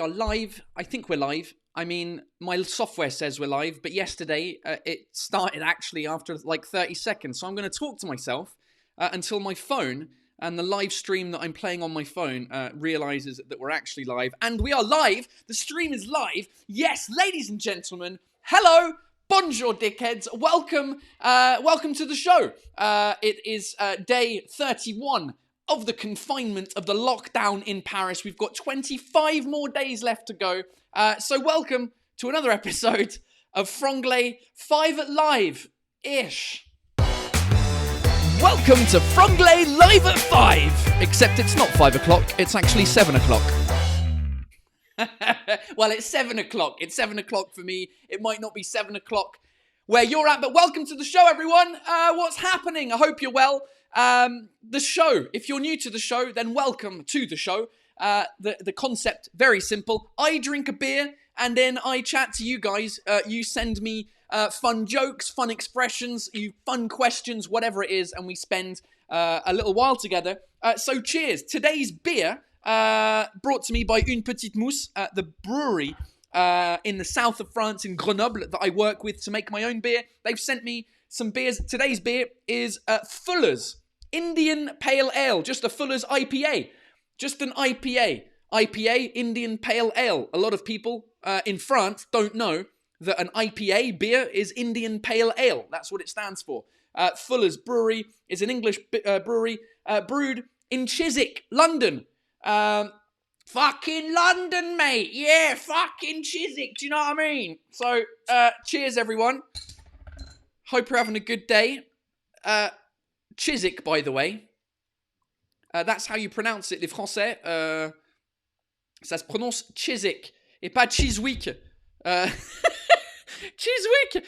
are live. I think we're live. I mean, my software says we're live, but yesterday it started actually after like 30 seconds. So I'm going to talk to myself until my phone and the live stream that I'm playing on my phone realizes that we're actually live. And we are live. The stream is live. Yes, ladies and gentlemen, hello. Bonjour, dickheads. Welcome to the show. It is day 31 of the confinement of the lockdown in Paris. We've got 25 more days left to go. So welcome to another episode of Franglais 5 at Live-ish. Welcome to Franglais Live at 5. Except it's not 5 o'clock, it's actually 7 o'clock. Well, it's 7 o'clock. It's 7 o'clock for me. It might not be 7 o'clock where you're at, but welcome to the show, everyone. What's happening? I hope you're well. The show, if you're new to the show, then welcome to the show. The concept, very simple. I drink a beer and then I chat to you guys. You send me fun jokes, fun expressions, fun questions, whatever it is, and we spend a little while together. So cheers. Today's beer, brought to me by Une Petite Mousse, the brewery in the south of France, in Grenoble, that I work with to make my own beer. They've sent me some beers. Today's beer is Fuller's Indian Pale Ale, just a Fuller's IPA. Just an IPA. IPA, Indian Pale Ale. A lot of people in France don't know that an IPA beer is Indian Pale Ale. That's what it stands for. Fuller's Brewery is an English brewery brewed in Chiswick, London. Fucking London, mate. Yeah, fucking Chiswick. Do you know what I mean? So, cheers, everyone. Hope you're having a good day. Chiswick, by the way. That's how you pronounce it, les Français. Ça se prononce Chiswick et pas Chiswick. Chiswick.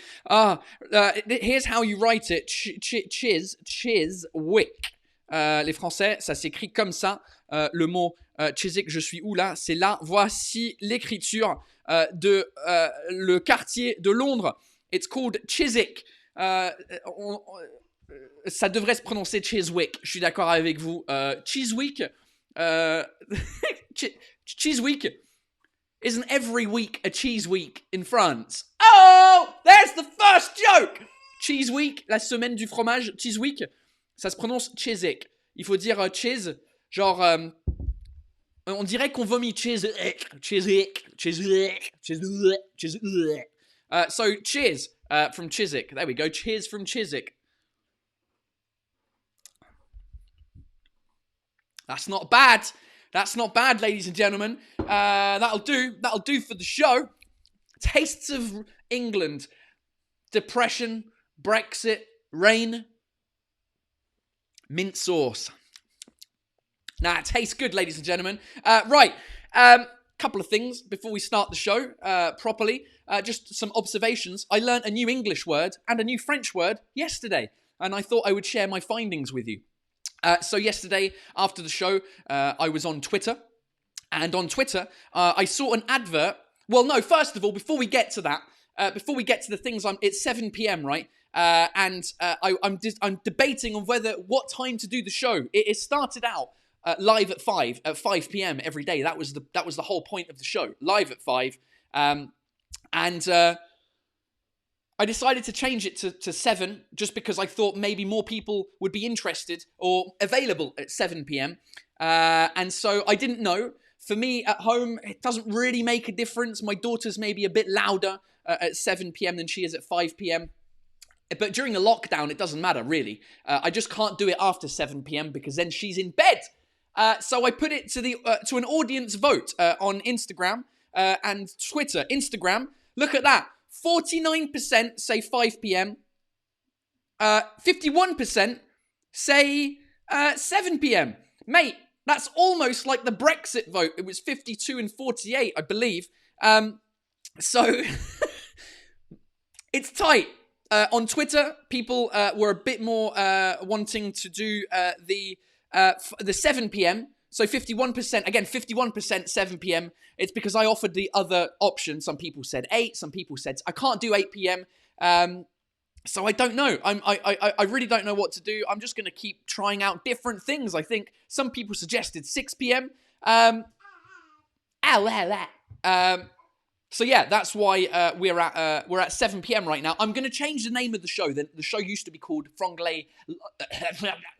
Here's how you write it. Chiswick. Les Français, ça s'écrit comme ça. Le mot Chiswick, je suis où là? C'est là. Voici l'écriture de le quartier de Londres. It's called Chiswick. Ça devrait se prononcer Chiswick. Je suis d'accord avec vous. Chiswick. Chiswick. Isn't every week a cheese week in France? Oh, there's the first joke. Cheese week, la semaine du fromage. Chiswick. Ça se prononce Chiswick. Il faut dire cheese, genre, on dirait qu'on vomit Chiswick. So cheers from Chiswick. There we go. Cheers from Chiswick. That's not bad. That's not bad, ladies and gentlemen. That'll do. That'll do for the show. Tastes of England. Depression, Brexit, rain, mint sauce. Nah, it tastes good, ladies and gentlemen. Right. Couple of things before we start the show properly. Just some observations. I learned a new English word and a new French word yesterday, and I thought I would share my findings with you. So yesterday, after the show, I was on Twitter, and on Twitter, I saw an advert. Well, no, first of all, before we get to that, before we get to the things, it's 7 p.m., right? And I'm debating on what time to do the show. It started out live at 5 p.m. every day. That was the whole point of the show, live at 5. I decided to change it to 7 just because I thought maybe more people would be interested or available at 7 p.m. And so I didn't know. For me at home, it doesn't really make a difference. My daughter's maybe a bit louder at 7 p.m. than she is at 5 p.m. But during a lockdown, it doesn't matter, really. I just can't do it after 7 p.m. because then she's in bed. So I put it to an audience vote on Instagram and Twitter. Instagram, look at that. 49% say 5 p.m. 51% say 7 p.m. Mate, that's almost like the Brexit vote. It was 52 and 48, I believe. So it's tight. On Twitter, people were a bit more wanting to do the 7 p.m. So 51%, again, 51% 7 p.m. It's because I offered the other option. Some people said 8, some people said, I can't do 8 p.m. So I don't know. I really don't know what to do. I'm just going to keep trying out different things. I think some people suggested 6 p.m. So yeah, that's why we're at 7 p.m. right now. I'm going to change the name of the show. The show used to be called Franglais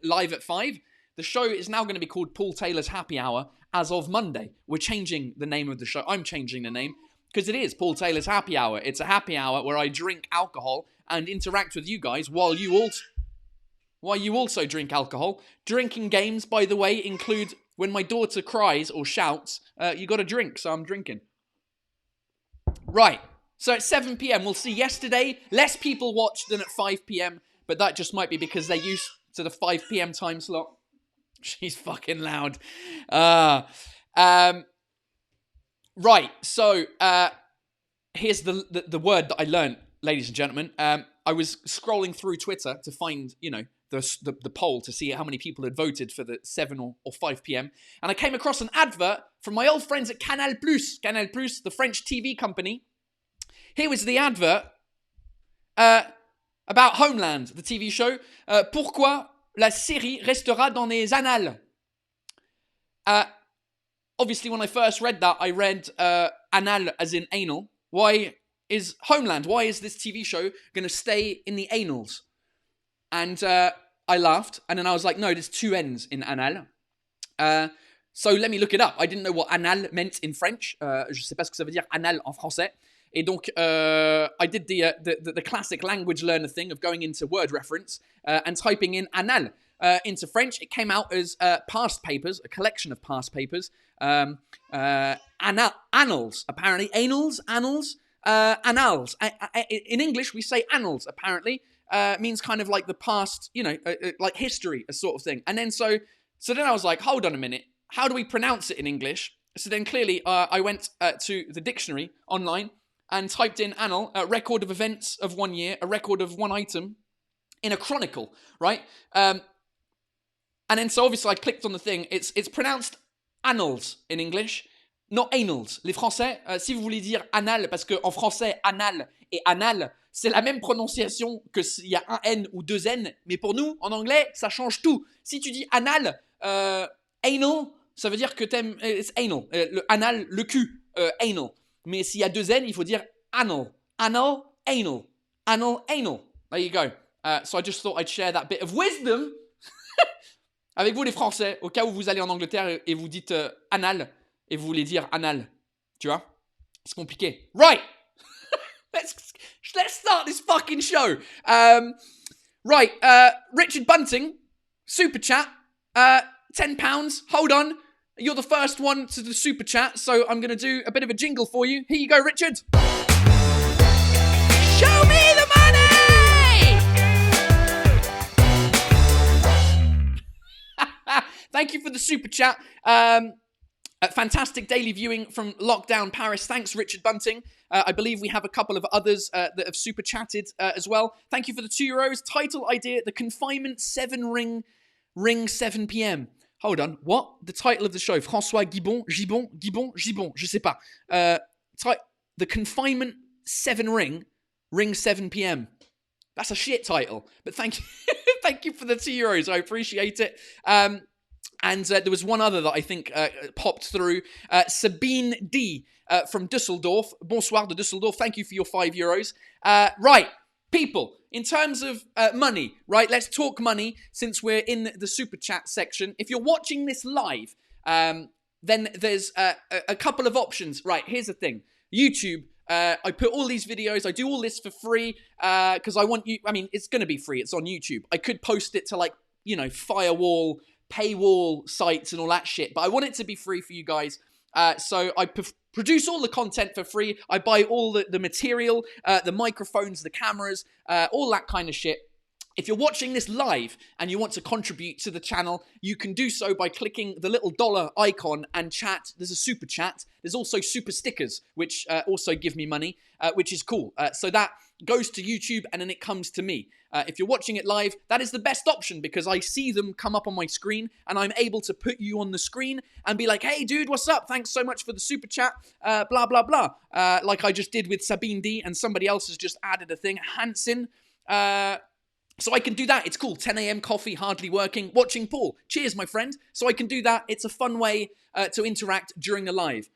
Live at 5. The show is now going to be called Paul Taylor's Happy Hour as of Monday. We're changing the name of the show. I'm changing the name because it is Paul Taylor's Happy Hour. It's a happy hour where I drink alcohol and interact with you guys while you also drink alcohol. Drinking games, by the way, include when my daughter cries or shouts, you got to drink, so I'm drinking. Right, so at 7 p.m, we'll see yesterday, less people watched than at 5 p.m, but that just might be because they're used to the 5 p.m. time slot. She's fucking loud. Right, so here's the word that I learned, ladies and gentlemen. I was scrolling through Twitter to find, the poll to see how many people had voted for the 7 or 5 p.m. And I came across an advert from my old friends at Canal+, the French TV company. Here was the advert about Homeland, the TV show. Pourquoi la série restera dans les annales? Obviously, when I first read that, I read annal as in anal. Why is Homeland, why is this TV show going to stay in the annals? And I laughed, and then I was like, no, there's 2 N's in annal. So let me look it up. I didn't know what annal meant in French. Je sais pas ce que ça veut dire annal en français. Et donc, I did the classic language learner thing of going into word reference and typing in annal into French. It came out as past papers, a collection of past papers. Annals, apparently. Annals. Annals. In English, we say annals, apparently. Means kind of like the past, like history, a sort of thing. And then so then I was like, hold on a minute. How do we pronounce it in English? So then clearly I went to the dictionary online and typed in annal, a record of events of 1 year, a record of 1 item in a chronicle, right? And then so obviously I clicked on the thing. It's pronounced annals in English, not annals. Les Français, si vous voulez dire annal, parce qu'en français, annal et annal, c'est la même prononciation que s'il y a un N ou 2 N, mais pour nous, en anglais, ça change tout. Si tu dis annal, anal, ça veut dire que t'aimes, it's anal, le anal, le cul, anal. Mais s'il y a 2 N, il faut dire anal. Anal, anal. Anal, anal. There you go. So I just thought I'd share that bit of wisdom avec vous les Français, au cas où vous allez en Angleterre et vous dites anal, et vous voulez dire anal. Tu vois? C'est compliqué. Right! Let's start this fucking show. Right, Richard Bunting, super chat, £10. Hold on, you're the first one to the super chat, so I'm going to do a bit of a jingle for you. Here you go, Richard. Show me the money! Thank you for the super chat. Fantastic daily viewing from lockdown Paris. Thanks, Richard Bunting. I believe we have a couple of others that have super chatted as well. Thank you for the €2. Title idea, The Confinement 7 Ring 7 p.m. Hold on, what? The title of the show, François Gibbon, je sais pas. The Confinement 7 Ring 7 p.m. That's a shit title, but thank you. Thank you for the €2. I appreciate it. And there was one other that I think popped through. Sabine D from Düsseldorf. Bonsoir de Düsseldorf. Thank you for your €5. Right, people, in terms of money, right? Let's talk money since we're in the super chat section. If you're watching this live, then there's a couple of options. Right, here's the thing. YouTube, I put all these videos, I do all this for free because I want you, I mean, it's going to be free. It's on YouTube. I could post it to like, firewall, paywall sites and all that shit, but I want it to be free for you guys. So I produce all the content for free. I buy all the material, the microphones, the cameras, all that kind of shit. If you're watching this live and you want to contribute to the channel, you can do so by clicking the little dollar icon and chat. There's a super chat. There's also super stickers, which also give me money, which is cool. So that goes to YouTube and then it comes to me. If you're watching it live, that is the best option because I see them come up on my screen and I'm able to put you on the screen and be like, hey, dude, what's up? Thanks so much for the super chat, blah, blah, blah. Like I just did with Sabine D and somebody else has just added a thing, Hansen. So I can do that. It's cool. 10 a.m. coffee, hardly working, watching Paul. Cheers, my friend. So I can do that. It's a fun way to interact during the live.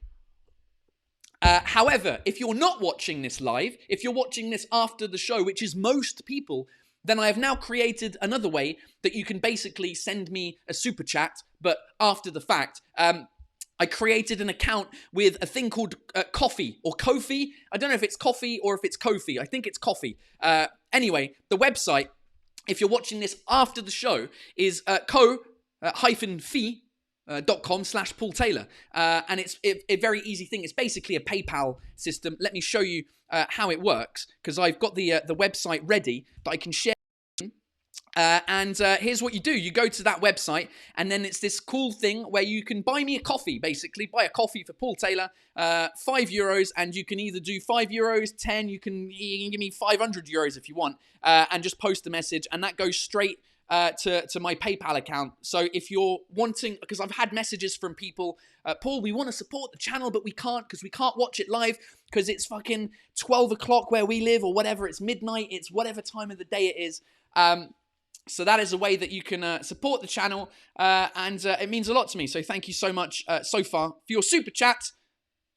However, if you're not watching this live, if you're watching this after the show, which is most people, then I have now created another way that you can basically send me a super chat, but after the fact. I created an account with a thing called Coffee or Ko-fi. I don't know if it's Coffee or if it's Ko-fi. I think it's Coffee. Anyway, the website, if you're watching this after the show, is ko-fi.com/Paul Taylor. And it's a very easy thing. It's basically a PayPal system. Let me show you how it works, because I've got the website ready that I can share. Here's what you do. You go to that website, and then it's this cool thing where you can buy me a coffee, basically. Buy a coffee for Paul Taylor, €5, and you can either do €5, 10, you can give me €500 if you want, and just post a message, and that goes straight to my PayPal account. So if you're wanting, because I've had messages from people, Paul, we want to support the channel, but we can't because we can't watch it live because it's fucking 12 o'clock where we live, or whatever, it's midnight, it's whatever time of the day it is. So that is a way that you can support the channel, and it means a lot to me. So thank you so much so far for your super chat.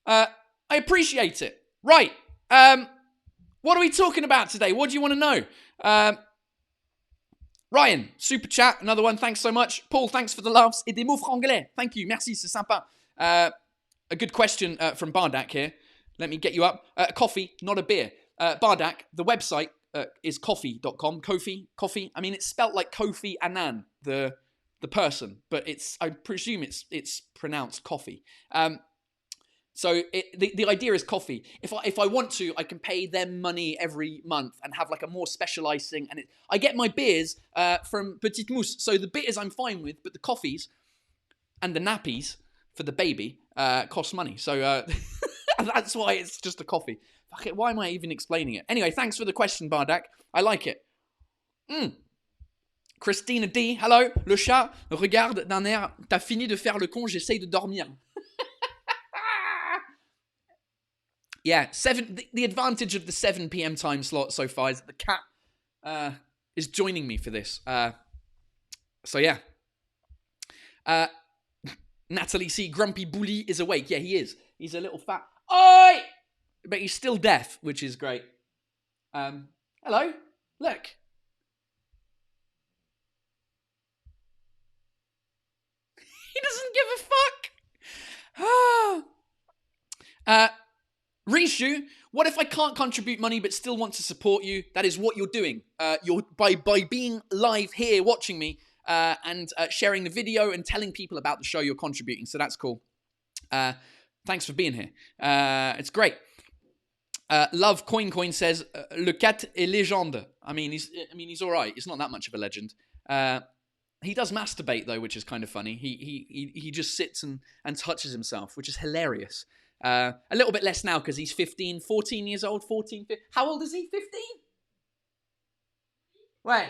I appreciate it. Right. What are we talking about today? What do you want to know? Ryan, super chat, another one. Thanks so much. Paul, thanks for the laughs. Et des mots franglais. Thank you. Merci, c'est sympa. A good question from Bardak here. Let me get you up. Coffee, not a beer. Bardak, the website is coffee.com. Coffee. I mean, it's spelt like Kofi Annan, the person, but I presume it's pronounced coffee. So the idea is coffee. If I want to, I can pay them money every month and have like a more specialized thing. And I get my beers from Petite Mousse. So the beers I'm fine with, but the coffees and the nappies for the baby cost money. So that's why it's just a coffee. Fuck it, why am I even explaining it? Anyway, thanks for the question, Bardak. I like it. Christina D, hello. Le chat regarde d'un air. T'as fini de faire le con, j'essaye de dormir. Yeah, the advantage of the 7 p.m. time slot so far is that the cat is joining me for this. So yeah. Natalie C, Grumpy Bully is awake. Yeah, he is. He's a little fat. Oi! But he's still deaf, which is great. Hello? Look. He doesn't give a fuck. Rishu, what if I can't contribute money but still want to support you? That is what you're doing. You're by being live here, watching me, and sharing the video and telling people about the show, you're contributing. So that's cool. Thanks for being here. It's great. Love Coin says, Le cat est légende. I mean, he's all right. He's not that much of a legend. He does masturbate though, which is kind of funny. He just sits and touches himself, which is hilarious. A little bit less now because he's 14 years old. 14. How old is he? 15? Wait.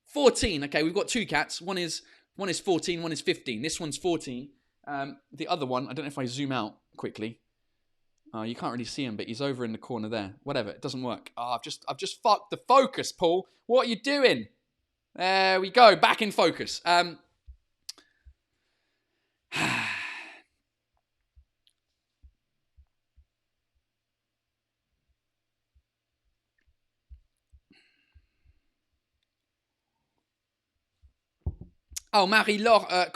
14. Okay, we've got two cats. One is 14. One is 15. This one's 14. The other one, I don't know if I zoom out quickly. You can't really see him, but he's over in the corner there. Whatever, it doesn't work. I've just fucked the focus, Paul. What are you doing? There we go, back in focus. Oh, Marie-Laure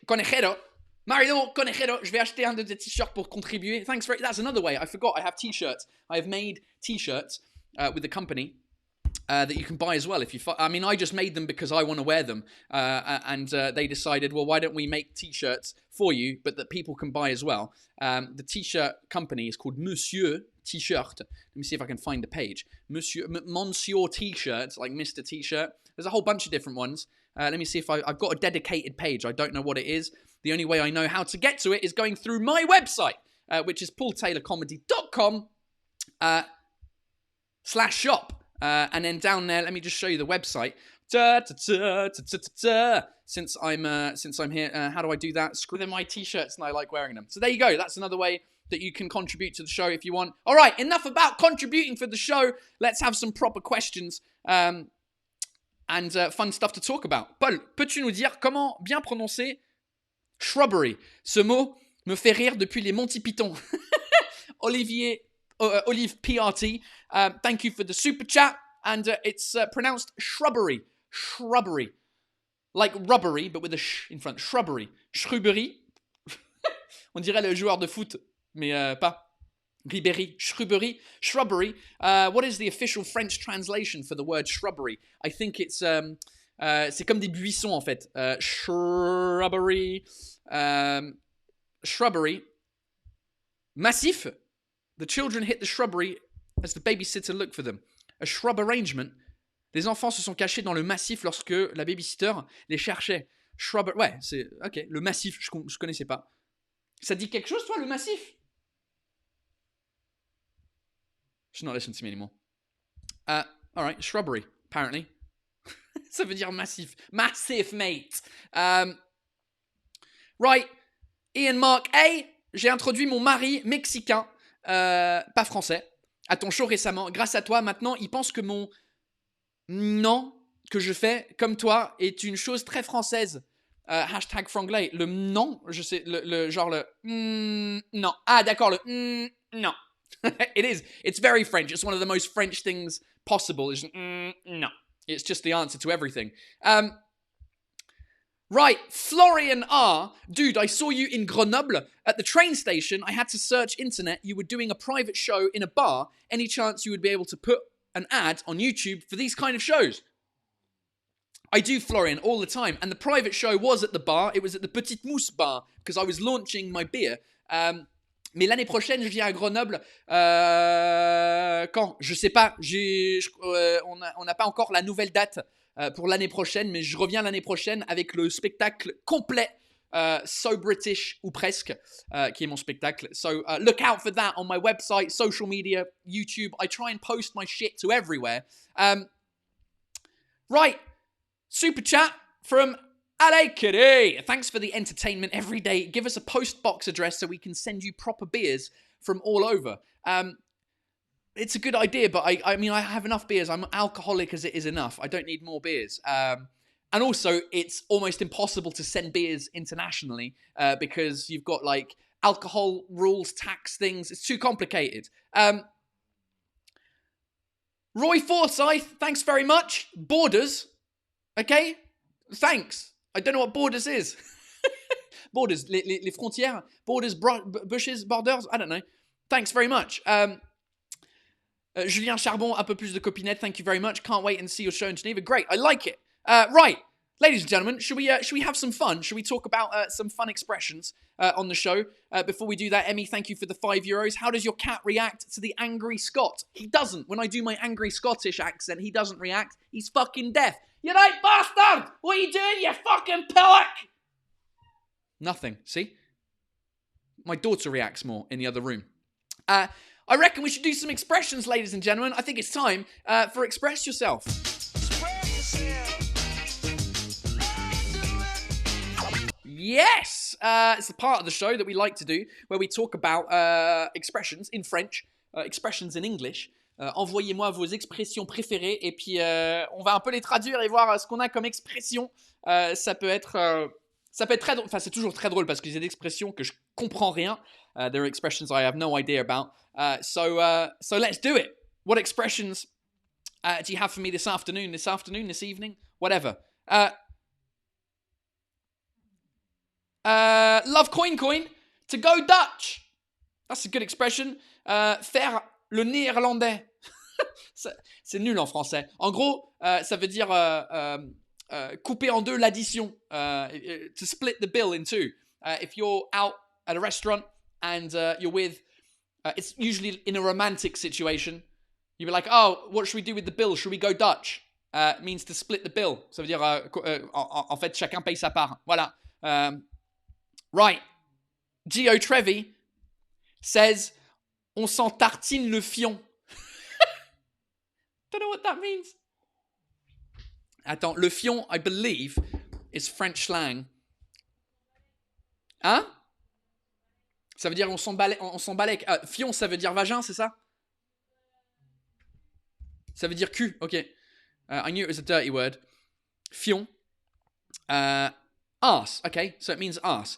Conejero. Marie-Laure Conejero, je vais acheter un de tes t-shirts pour contribuer. Thanks for it. That's another way. I forgot I have t-shirts. I have made t-shirts with the company that you can buy as well. I mean, I just made them because I want to wear them. And they decided, well, why don't we make t-shirts for you, but that people can buy as well. The t-shirt company is called Monsieur T-shirt. Let me see if I can find the page. Monsieur T-shirt, like Mr. T-shirt. There's a whole bunch of different ones. Let me see if I've got a dedicated page. I don't know what it is. The only way I know how to get to it is going through my website, which is paultaylorcomedy.com /shop. And then down there, let me just show you the website. Since I'm here, how do I do that? Screw them, my t-shirts, and I like wearing them. So there you go. That's another way that you can contribute to the show if you want. All right, enough about contributing for the show. Let's have some proper questions. And fun stuff to talk about. Paul, peux-tu nous dire comment bien prononcer shrubbery? Ce mot me fait rire depuis les Monty Python. Olive PRT, thank you for the super chat. And it's pronounced shrubbery. Shrubbery. Like rubbery, but with a sh in front. Shrubbery. Shrubbery. On dirait le joueur de foot, mais pas. Ribéry. Shrubbery. Shrubbery. What is the official French translation for the word shrubbery? I think it's... c'est comme des buissons, en fait. Shrubbery. Shrubbery. Massif. The children hit the shrubbery as the babysitter looked for them. A shrub arrangement. Les enfants se sont cachés dans le massif lorsque la babysitter les cherchait. Shrub... Ouais, c'est... Ok, le massif, je connaissais pas. Ça dit quelque chose, toi, le massif? She's not listening to me anymore. Alright, shrubbery, apparently. Ça veut dire massif. Massif, mate. Right. Ian Mark A. J'ai introduit mon mari mexicain, pas français, à ton show récemment. Grâce à toi, maintenant, il pense que mon non que je fais, comme toi, est une chose très française. Hashtag Franglais. Le non, je sais, le genre le non. Ah, d'accord, le non. It is. It's very French. It's one of the most French things possible. It's no. It's just the answer to everything. Right, Florian R. Dude, I saw you in Grenoble at the train station. I had to search internet. You were doing a private show in a bar. Any chance you would be able to put an ad on YouTube for these kind of shows? I do, Florian, all the time. And the private show was at the bar. It was at the Petite Mousse bar because I was launching my beer. Mais l'année prochaine, je viens à Grenoble. Quand? Je sais pas. On n'a pas encore la nouvelle date pour l'année prochaine, mais je reviens l'année prochaine avec le spectacle complet So British, ou presque, qui est mon spectacle. So look out for that on my website, social media, YouTube. I try and post my shit to everywhere. Right. Super chat from Allez Kitty. Thanks for the entertainment every day. Give us a post box address so we can send you proper beers from all over. It's a good idea, but I mean, I have enough beers. I'm alcoholic as it is enough. I don't need more beers. And also, it's almost impossible to send beers internationally because you've got like alcohol rules, tax things. It's too complicated. Roy Forsyth, thanks very much. Borders, okay? Thanks. I don't know what borders is. Borders, les frontières. Borders, bushes, borders, I don't know. Thanks very much. Julien Charbon, un peu plus de copinette. Thank you very much. Can't wait and see your show in Geneva. Great, I like it. Right, ladies and gentlemen, should we have some fun? Should we talk about some fun expressions on the show? Before we do that, Emmy, thank you for the €5. How does your cat react to the angry Scot? He doesn't. When I do my angry Scottish accent, he doesn't react. He's fucking deaf. You right, bastard! What are you doing, you fucking pillock? Nothing, see? My daughter reacts more in the other room. I reckon we should do some expressions, ladies and gentlemen. I think it's time for Express Yourself. Yes! It's the part of the show that we like to do where we talk about expressions in French, expressions in English. Envoyez-moi vos expressions préférées et puis on va un peu les traduire et voir ce qu'on a comme expression. Ça peut être très drôle. Enfin, c'est toujours très drôle parce qu'il y a des expressions que je comprends rien. There are expressions I have no idea about. So let's do it. What expressions do you have for me this afternoon, this evening, whatever? Love coin, to go Dutch. That's a good expression. Faire le néerlandais. C'est nul en français. En gros, ça veut dire couper en deux l'addition. To split the bill in two. If you're out at a restaurant and you're with, it's usually in a romantic situation. You'll be like, oh, what should we do with the bill? Should we go Dutch? It means to split the bill. Ça veut dire, en fait, chacun paye sa part. Voilà. Right. Gio Trevi says, on s'en tartine le fion. Don't know what that means. Attends, le fion, I believe, is French slang. Hein? Ça veut dire on s'en balèque. Fion, ça veut dire vagin, c'est ça? Ça veut dire cul, ok. I knew it was a dirty word. Fion. Arse, okay, so it means arse.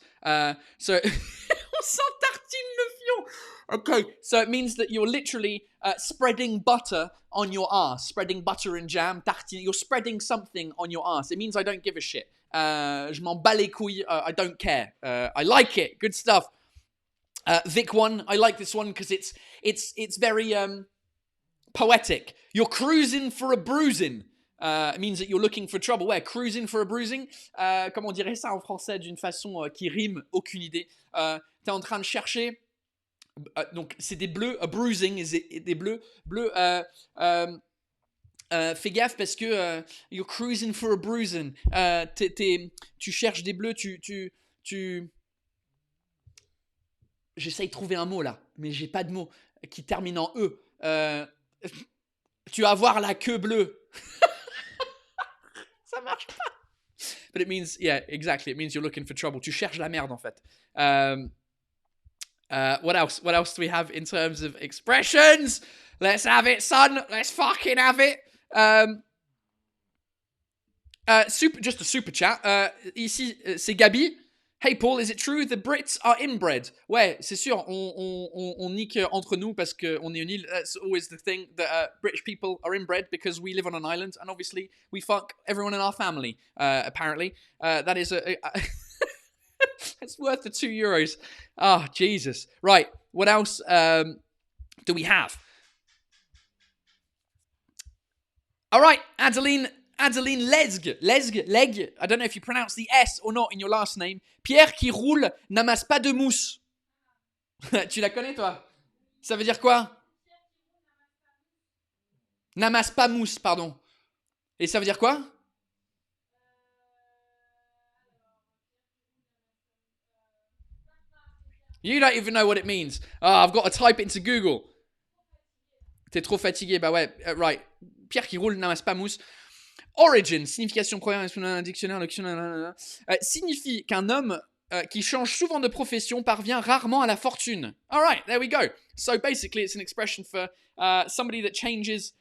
So, on Sans tartine le fion. Okay, so it means that you're literally spreading butter on your ass. Spreading butter and jam, tartine. You're spreading something on your ass. It means I don't give a shit. Je m'en bats les couilles. I don't care. I like it. Good stuff. Vic one. I like this one because it's very poetic. You're cruising for a bruising. It means that you're looking for trouble. Ouais, cruising for a bruising. Comment on dirait ça en français d'une façon qui rime? Aucune idée. T'es en train de chercher. Donc, c'est des bleus. A bruising, des bleus. Bleus. Fais gaffe parce que you're cruising for a bruising. Tu cherches des bleus. J'essaye de trouver un mot là, mais j'ai pas de mot qui termine en E. Tu vas avoir la queue bleue. Ça marche pas. But it means, yeah, exactly. It means you're looking for trouble. Tu cherches la merde en fait. What else? What else do we have in terms of expressions? Let's have it, son. Let's fucking have it. Just a super chat. Ici, c'est Gabi. Hey Paul, is it true the Brits are inbred? Ouais, c'est sûr, on nique entre nous parce qu'on est une île. That's always the thing, that British people are inbred because we live on an island and obviously we fuck everyone in our family, apparently. That is it's worth the €2. Oh, Jesus. Right, what else do we have? All right, Adeline Lesgue. I don't know if you pronounce the S or not in your last name. Pierre qui roule n'amasse pas de mousse. Tu la connais, toi? Ça veut dire quoi? N'amasse pas mousse, pardon. Et ça veut dire quoi? You don't even know what it means. I've got to type it into Google. T'es trop fatigué, bah ouais, right. Pierre qui roule n'amasse pas mousse. Origin, signification première, dictionnaire, signifie qu'un homme qui change souvent de profession parvient rarement à la fortune. All right, there we go. So basically, it's an expression for somebody that changes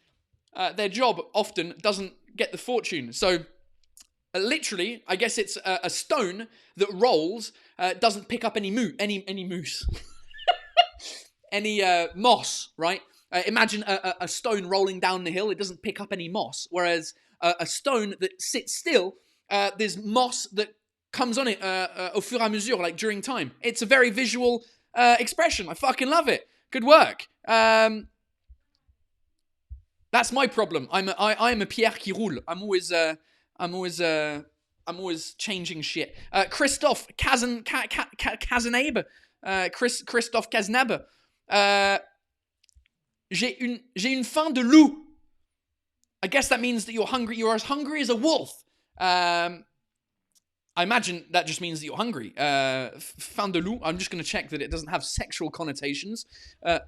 their job often doesn't get the fortune. So literally, I guess it's a stone that rolls doesn't pick up any moose, any moss, right? Imagine a stone rolling down the hill. It doesn't pick up any moss, whereas a stone that sits still, there's moss that comes on it au fur et à mesure, like during time. It's a very visual expression. I fucking love it. Good work. That's my problem. I'm a Pierre qui roule. I'm always changing shit. Christophe Cazenabe. Christophe Cazenabe. J'ai une faim de loup. I guess that means that you're hungry. You're as hungry as a wolf. I imagine that just means that you're hungry. Faim de loup. I'm just going to check that it doesn't have sexual connotations. Faim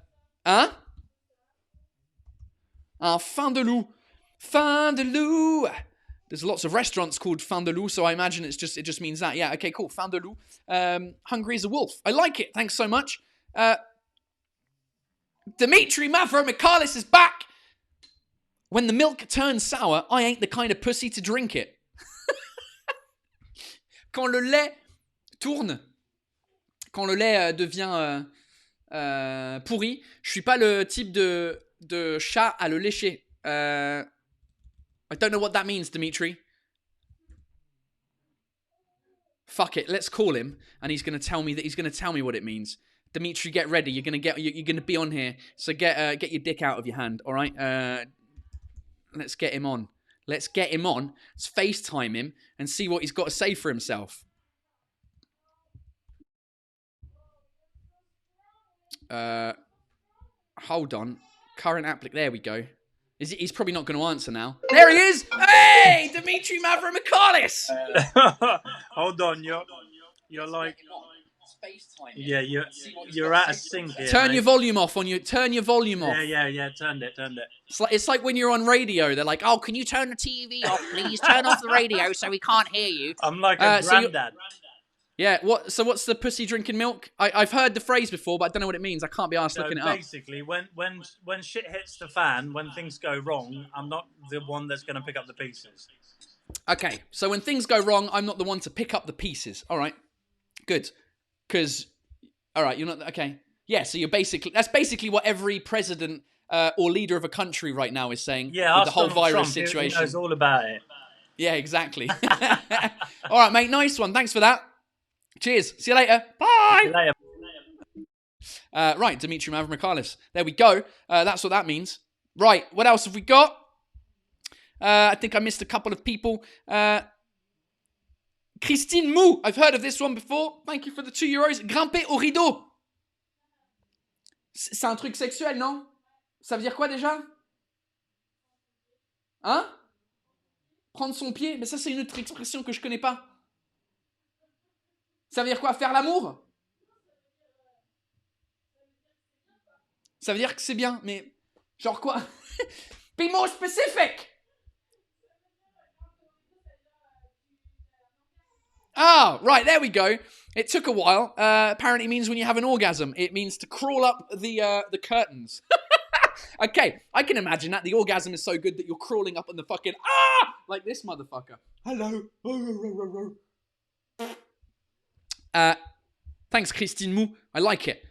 de loup. Faim de loup. There's lots of restaurants called faim de loup, so I imagine it just means that. Yeah, okay, cool. Faim de loup. Hungry as a wolf. I like it. Thanks so much. Dimitri Mavromichalis is back. When the milk turns sour, I ain't the kind of pussy to drink it. Quand le lait tourne, quand le lait devient pourri, je suis pas le type de chat à le lécher. I don't know what that means, Dimitri. Fuck it, let's call him, and he's going to tell me what it means. Dimitri, get ready. You're gonna be on here. So get your dick out of your hand. All right. Let's get him on. Let's FaceTime him and see what he's got to say for himself. Hold on. Current applic. There we go. He's probably not going to answer now. There he is. Hey, Dimitri Mavromichalis. Hold on. You're like. Yeah, you're out of sync here. Turn your volume off turn your volume off. Yeah, turned it. It's like when you're on radio, they're like, "Oh, can you turn the TV off, please? Turn off the radio so we can't hear you." I'm like a granddad. Yeah, what's the pussy drinking milk? I've heard the phrase before, but I don't know what it means. I can't be asked looking it up. Basically, when shit hits the fan, when things go wrong, I'm not the one that's going to pick up the pieces. Okay, so when things go wrong, I'm not the one to pick up the pieces. All right, good. Because All right, you're not okay. Yeah, so that's basically what every president or leader of a country right now is saying Yeah, with the ask whole Donald virus Trump. He situation. knows all about it. Yeah, exactly. All right, mate. Nice one. Thanks for that. Cheers. See you later. Bye. See you later. Right, Dimitri Mavromichalis. There we go. That's what that means. Right, what else have we got? I think I missed a couple of people. Christine Mou. I've heard of this one before. Thank you for the €2. Grimper au rideau. C'est un truc sexuel, non? Ça veut dire quoi déjà? Hein? Prendre son pied? Mais ça, c'est une autre expression que je connais pas. Ça veut dire quoi? Faire l'amour? Ça veut dire que c'est bien, mais genre quoi? Be more specific! Ah, right, there we go. It took a while. Apparently means when you have an orgasm. It means to crawl up the curtains. Okay, I can imagine that. The orgasm is so good that you're crawling up on the fucking like this motherfucker. Hello. Thanks, Christine Mou. I like it.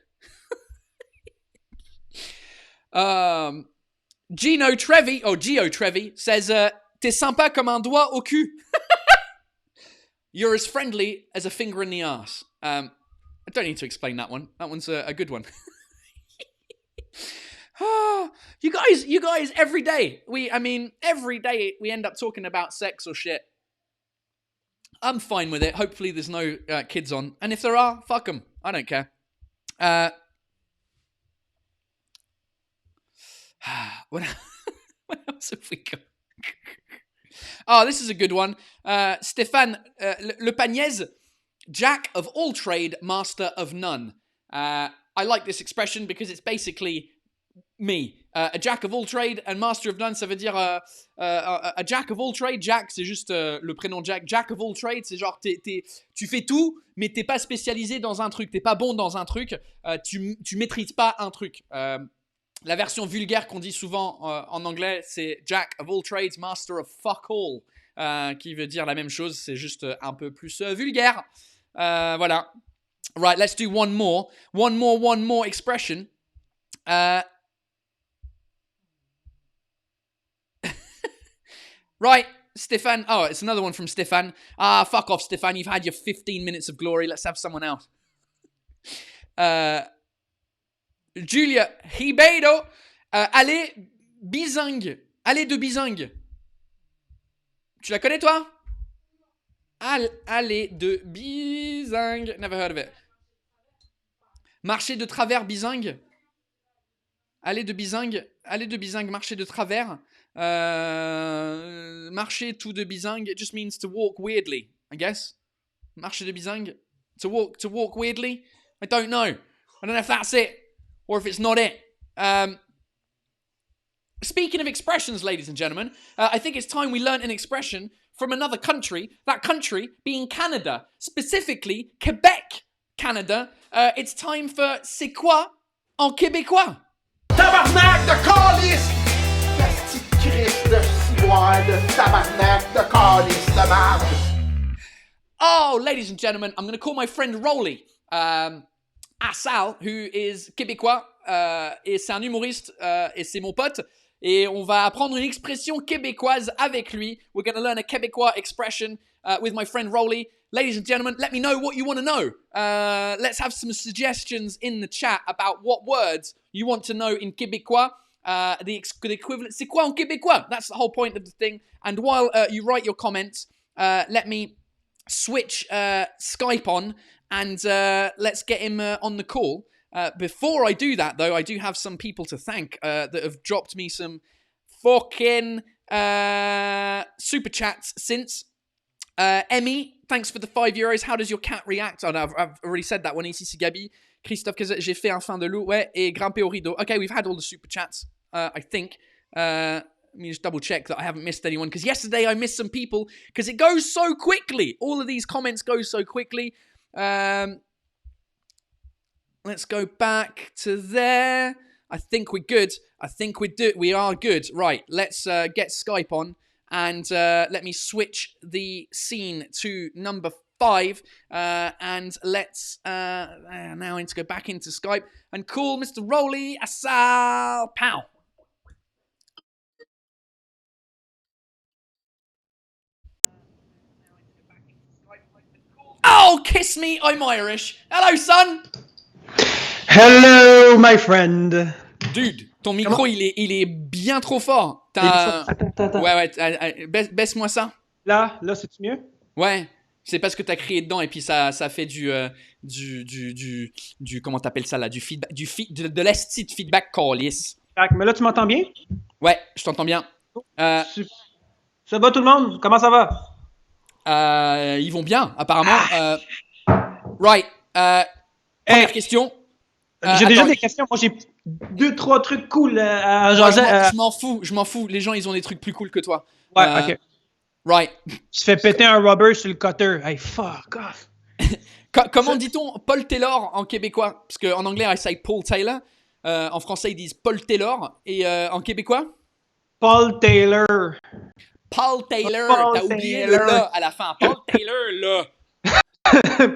Gio Trevi says, t'es sympa comme un doigt au cul. You're as friendly as a finger in the ass. I don't need to explain that one. That one's a good one. You guys, every day we end up talking about sex or shit. I'm fine with it. Hopefully there's no kids on. And if there are, fuck them. I don't care. What else have we got? Oh, this is a good one. Stéphane Le Pagnez, Jack of all trade, master of none. I like this expression because it's basically me. A jack of all trade and master of none, ça veut dire a jack of all trade. Jack, c'est juste le prénom Jack. Jack of all trade, c'est genre tu fais tout, mais t'es pas spécialisé dans un truc. T'es pas bon dans un truc. Tu maîtrises pas un truc. La version vulgaire qu'on dit souvent en anglais, c'est Jack of all trades, master of fuck all, qui veut dire la même chose, c'est juste un peu plus vulgaire. Voilà. Right, let's do one more expression. Right, Stéphane. Oh, it's another one from Stéphane. Fuck off, Stéphane. You've had your 15 minutes of glory. Let's have someone else. Julia Ribeiro, allez bizingue. Allez de bizingue. Tu la connais, toi? Allez de bizingue. Never heard of it. Marcher de travers bizingue. Aller de bizingue, marcher de travers. Marcher tout de bizingue, it just means to walk weirdly, I guess. Marcher de bizingue, to walk weirdly. I don't know. I don't know if that's it or if it's not it. Speaking of expressions, ladies and gentlemen, I think it's time we learn an expression from another country, that country being Canada, specifically Quebec, Canada. It's time for C'est quoi en québécois? Tabarnak de calice! Petite crise de ciboire de tabarnak de calice de merde! Oh, ladies and gentlemen, I'm going to call my friend Rolly, Assal, who is québécois, et c'est un humoriste, et c'est mon pote, et on va apprendre une expression québécoise avec lui. We're going to learn a Québécois expression with my friend Rolly. Ladies and gentlemen, let me know what you want to know. Let's have some suggestions in the chat about what words you want to know in Québécois. The equivalent, c'est quoi en Québécois? That's the whole point of the thing. And while you write your comments, let me switch Skype on and let's get him on the call. Before I do that, though, I do have some people to thank that have dropped me some fucking super chats since. Emmy, thanks for the €5. How does your cat react? Oh, no, I've already said that one. Ici, c'est Gabi. Christophe, j'ai fait un fin de loup. Ouais, et grimper au rideau. Okay, we've had all the super chats, I think. Let me just double check that I haven't missed anyone. Because yesterday I missed some people. Because it goes so quickly. All of these comments go so quickly. Let's go back to there. I think we're good. We are good. Right, let's get Skype on. And let me switch the scene to number 5. And let's now need to go back into Skype and call Mr. Rolly Asal Pow. Oh, kiss me, I'm Irish. Hello, son. Hello, my friend. Dude, ton micro, il est bien trop fort. Attends. Ouais, baisse-moi ça. Là, c'est-tu mieux? Ouais, c'est parce que t'as crié dedans et puis ça fait du comment t'appelles ça là, du feedback, de l'esti de feedback calice. Mais là, tu m'entends bien? Ouais, je t'entends bien. Ça va tout le monde? Comment ça va? Ils vont bien, apparemment. Right. Première question. J'ai déjà des questions. Moi, j'ai 2-3 trucs cool à jaser. Je m'en fous. Les gens, ils ont des trucs plus cool que toi. Ouais, ok. Right. Tu fais péter un rubber sur le cutter. Hey, fuck off. Comment dit-on Paul Taylor en québécois? Parce qu'en anglais, I say Paul Taylor. En français, ils disent Paul Taylor. Et en québécois? Paul Taylor. Paul Taylor. T'as oublié le là à la fin. Paul Taylor, là.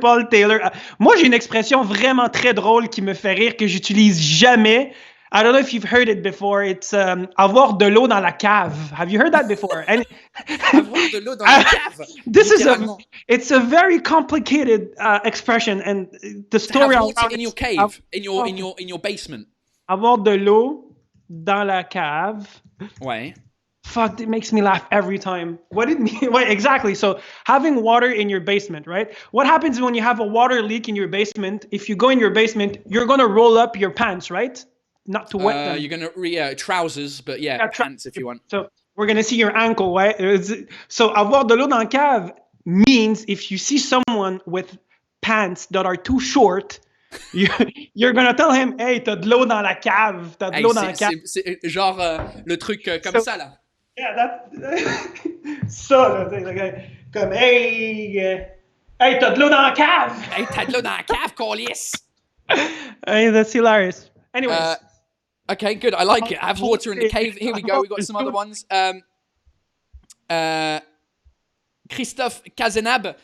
Paul Taylor. Moi, j'ai une expression vraiment très drôle qui me fait rire que j'utilise jamais. I don't know if you've heard it before. It's avoir de l'eau dans la cave. Have you heard that before? Avoir de l'eau dans la cave. It's a very complicated expression, and the story. To have water in your cave, in your basement. Avoir de l'eau dans la cave. Ouais. Fuck, it makes me laugh every time. What did mean? Wait, exactly. So having water in your basement, right? What happens when you have a water leak in your basement? If you go in your basement, you're gonna roll up your pants, right? Not to wet them. You're gonna trousers, but pants if you want. So we're gonna see your ankle, right? So avoir de l'eau dans la cave means if you see someone with pants that are too short, you're gonna tell him, hey, t'as de l'eau dans la cave, t'as de l'eau dans la cave. C'est genre le truc comme ça là. Yeah, ça, là, comme, hey, t'as de l'eau dans la cave! Hey, t'as de l'eau dans la cave, Corliss! Hey, that's hilarious. Anyways. Okay, good. I like it. Have water in the cave. Here we go. We got some other ones. Christophe Kazenab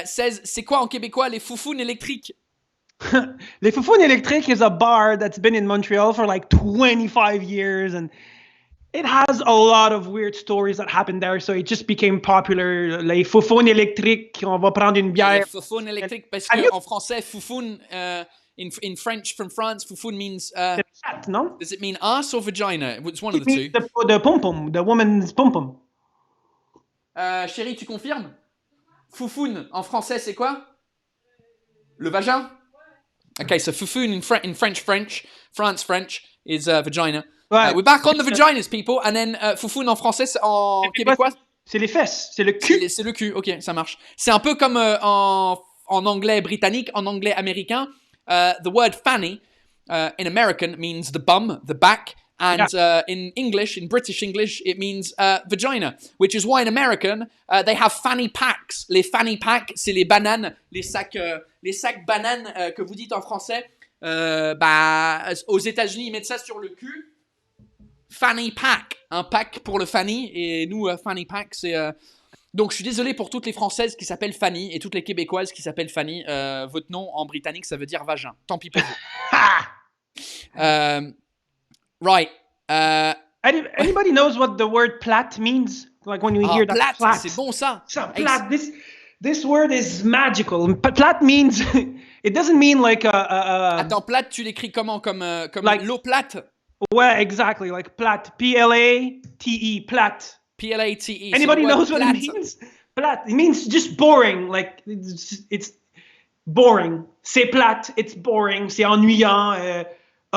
says, c'est quoi en québécois les foufounes électriques? Les foufounes électriques is a bar that's been in Montreal for like 25 years, and it has a lot of weird stories that happened there, so it just became popular. Les foufounes électriques, on va prendre une bière. Les foufounes électriques, parce qu'en français, foufoune, in French from France, foufoune means... no? Does it mean ass or vagina? It's one of the two. The pom-pom, the woman's pom-pom. Chérie, tu confirmes? Foufoune, en français, c'est quoi? Le vagin? Okay, so foufoune in France French is vagina. Ouais. We're back on the vaginas, people. And then foufoune en français, en québécois. C'est les fesses, c'est le cul. C'est le cul, ok, ça marche. C'est un peu comme en anglais britannique, en anglais américain. The word fanny in American means the bum, the back. And in English, in British English, it means vagina, which is why in American, they have fanny packs. Les fanny packs, c'est les bananes, les sacs bananes que vous dites en français. Aux États-Unis, ils mettent ça sur le cul. Fanny pack, un pack pour le fanny, et nous, fanny pack, c'est... Donc, je suis désolé pour toutes les Françaises qui s'appellent Fanny et toutes les Québécoises qui s'appellent Fanny. Votre nom en britannique, ça veut dire vagin. Tant pis pour vous. Right. Anybody knows what the word plat means? Like when you hear that plat. C'est bon ça. Plat. This word is magical. Plat means it doesn't mean like Attends, plat, tu l'écris comment? Comme like, l'eau plate? Ouais, exactly. Like plat. P-L-A-T-E. Plat. P-L-A-T-E. Anybody knows what it means? Plat. It means just boring. Like it's boring. C'est plate. It's boring. C'est ennuyant.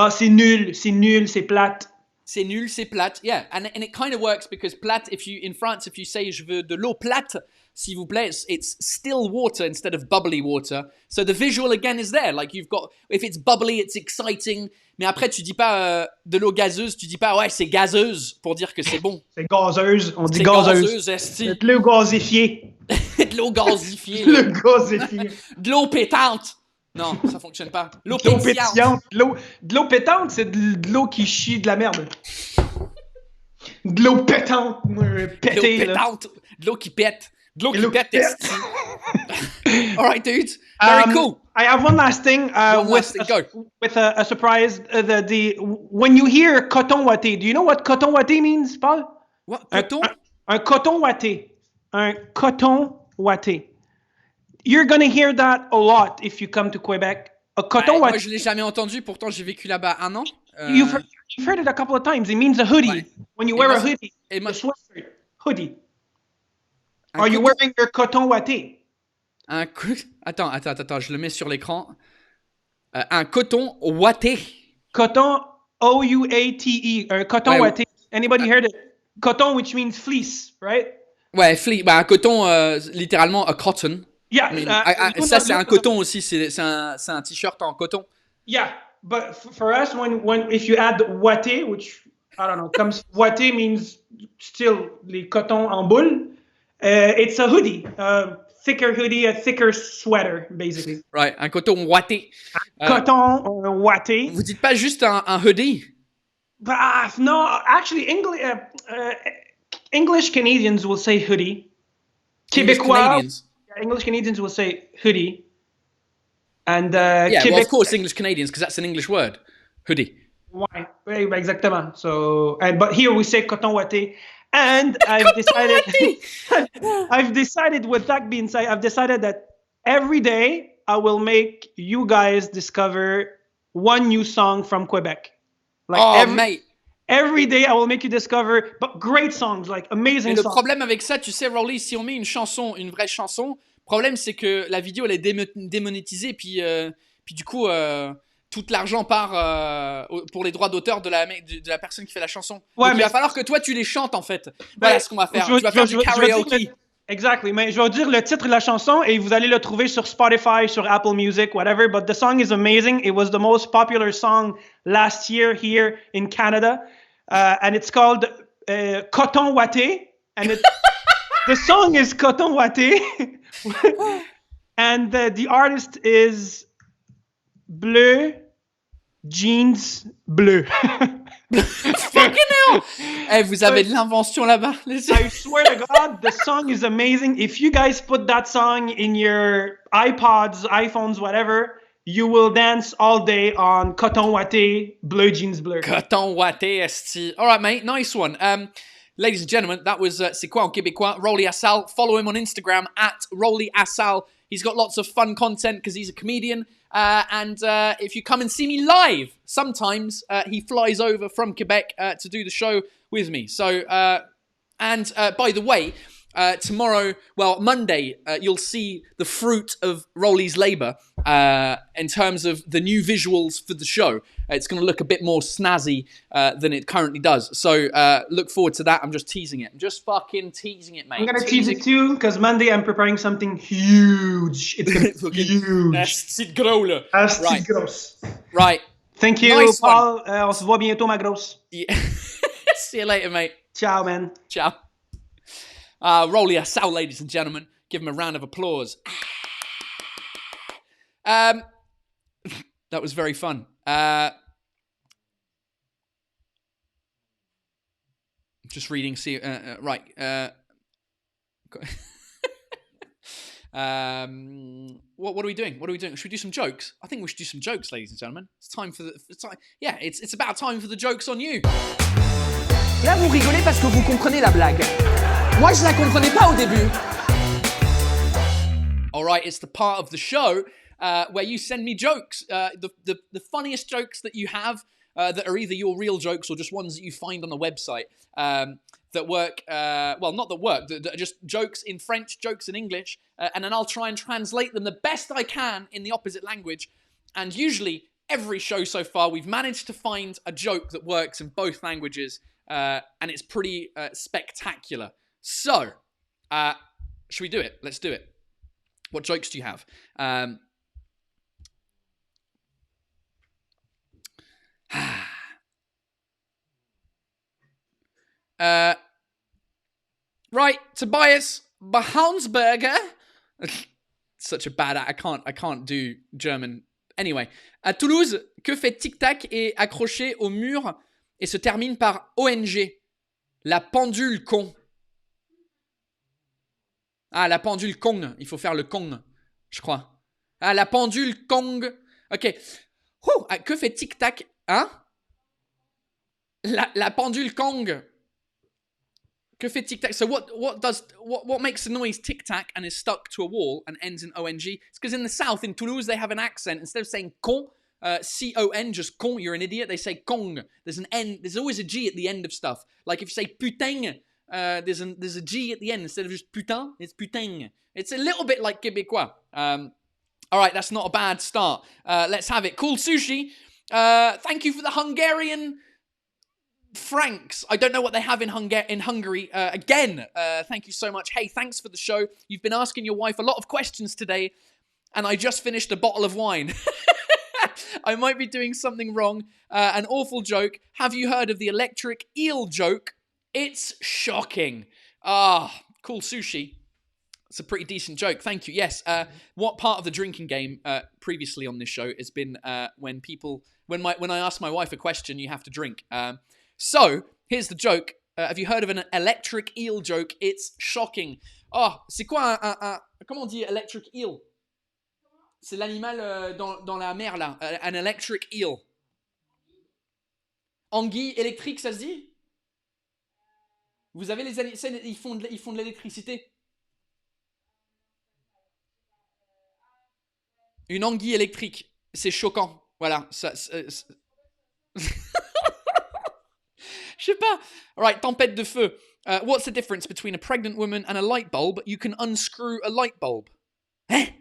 C'est nul. C'est nul. C'est plate. C'est nul, c'est plate. Yeah, and it kind of works because plate, in France, if you say je veux de l'eau plate, s'il vous plaît, it's still water instead of bubbly water. So the visual again is there. Like you've got, if it's bubbly, it's exciting. Mais après, tu dis pas de l'eau gazeuse, tu dis pas ouais, c'est gazeuse pour dire que c'est bon. C'est gazeuse, on dit gazeuse. C'est de l'eau gazifiée. De l'eau gazifiée. Le gazifié. De l'eau pétante. Non, ça fonctionne pas. L'eau pétillante. De l'eau pétante, c'est de l'eau qui chie de la merde. De l'eau pétante. Pétée, de l'eau pétante. De l'eau qui pète. All right, dudes. Very cool. I have one last thing. With a surprise. When you hear coton ouaté, do you know what coton ouaté means, Paul? What? Coton? Un coton ouaté. Un coton ouaté. You're gonna hear that a lot if you come to Quebec. A coton ouaté. Moi, je l'ai jamais entendu. Pourtant, j'ai vécu là-bas 1 an. You've heard it a couple of times. It means a hoodie. Ouais. When you wear a hoodie, a sweatshirt, hoodie. Are you wearing your coton ouaté? Attends, je le mets sur l'écran. Un coton ouaté. Coton, O-U-A-T-E. Coton ouaté. Anybody heard it? Coton, which means fleece, right? Ouais, fleece. Bah, un coton, littéralement, a cotton. Yeah. Ça, c'est un coton aussi. C'est un t-shirt en coton. Yeah, but for us, if you add ouaté, which, I don't know, ouaté means still les cotons en boule. It's a hoodie. Thicker hoodie, a thicker sweater, basically. Right, un coton ouaté. Coton ouaté. Vous dites pas juste un hoodie? No, actually, English Canadians will say hoodie. English Canadians will say hoodie. And well, of course, English Canadians, because that's an English word. Hoodie. Why? Exactement. So, but here we say coton ouaté. And I've decided, with that being said, I've decided that every day I will make you guys discover one new song from Quebec. Mate. Every day I will make you discover great songs, like amazing songs. Le problème avec ça, tu sais, Rowley, si on met une vraie chanson, le problème c'est que la vidéo elle est démonétisée, puis du coup tout l'argent part pour les droits d'auteur de la personne qui fait la chanson. Ouais, donc, il va falloir que toi tu les chantes en fait. Voilà ce qu'on va faire. Tu vas faire du karaoke. Exactly, mais je vais dire le titre de la chanson et vous allez le trouver sur Spotify, sur Apple Music, whatever. But the song is amazing. It was the most popular song last year here in Canada, and it's called Coton Ouaté. And the song is Coton Ouaté, and the artist is Bleu Jeans Bleu. Fucking hell! Hey, vous avez de l'invention là-bas. I swear to God, the song is amazing. If you guys put that song in your iPods, iPhones, whatever, you will dance all day on Coton Ouaté, Bleu Jeans Bleu. Coton Ouaté, esti. All right, mate. Nice one. Ladies and gentlemen, that was C'est quoi en québécois? Rolly Assal. Follow him on Instagram at Rolly Assal. He's got lots of fun content because he's a comedian. And if you come and see me live, sometimes he flies over from Quebec to do the show with me. So, by the way, tomorrow, Monday, you'll see the fruit of Rolly's labour in terms of the new visuals for the show. It's going to look a bit more snazzy than it currently does. So look forward to that. I'm just teasing it. I'm just fucking teasing it, mate. I'm going to tease it too, because Monday I'm preparing something huge. It's going to be huge. Right. Thank you, nice Paul. On se voit bientôt, ma grosse. Yeah. See you later, mate. Ciao, man. Ciao. Rolly Assal, ladies and gentlemen. Give him a round of applause. That was very fun. Just reading. See, right. What are we doing? Should we do some jokes? I think we should do some jokes, ladies and gentlemen. It's time for the. Yeah, it's about time for the jokes on you. Là, vous rigolez parce que vous comprenez la blague. Moi, je la comprenais pas au début. All right, it's the part of the show where you send me jokes, the funniest jokes that you have that are either your real jokes or just ones that you find on the website that work. Not that work, that are just jokes in French, jokes in English, and then I'll try and translate them the best I can in the opposite language. And usually, every show so far, we've managed to find a joke that works in both languages, and it's pretty spectacular. So, should we do it? Let's do it. What jokes do you have? Right, Tobias Bahansberger. Such a bad. I can't do German. Anyway, à Toulouse, que fait Tic Tac est accroché au mur et se termine par ONG. La pendule con. Ah, la pendule Kong. Il faut faire le Kong, je crois. Ah, la pendule Kong. Ok. Ah, que fait tic-tac? Hein? La pendule Kong. Que fait tic-tac? So what makes the noise tic-tac and is stuck to a wall and ends in O-N-G? It's because in the south, in Toulouse, they have an accent. Instead of saying con, C-O-N, just con, you're an idiot, they say Kong. There's an N, there's always a G at the end of stuff. Like if you say putain, there's a G at the end. Instead of just putain, it's putain. It's a little bit like Québécois. All right, that's not a bad start. Let's have it. Cool Sushi. Thank you for the Hungarian francs. I don't know what they have in Hungary. Again, thank you so much. Hey, thanks for the show. You've been asking your wife a lot of questions today, and I just finished a bottle of wine. I might be doing something wrong. An awful joke. Have you heard of the electric eel joke? It's shocking. Cool Sushi. It's a pretty decent joke. Thank you. Yes. What part of the drinking game previously on this show has been when I ask my wife a question, you have to drink. So, here's the joke. Have you heard of an electric eel joke? It's shocking. Oh, c'est quoi comment on dit electric eel? C'est l'animal dans la mer, là. An electric eel. Anguille électrique, ça se dit? Vous avez les animaux, ils font de l'électricité. Une anguille électrique. C'est choquant. Voilà. Je sais pas. All right, tempête de feu. What's the difference between a pregnant woman and a light bulb? You can unscrew a light bulb. Eh?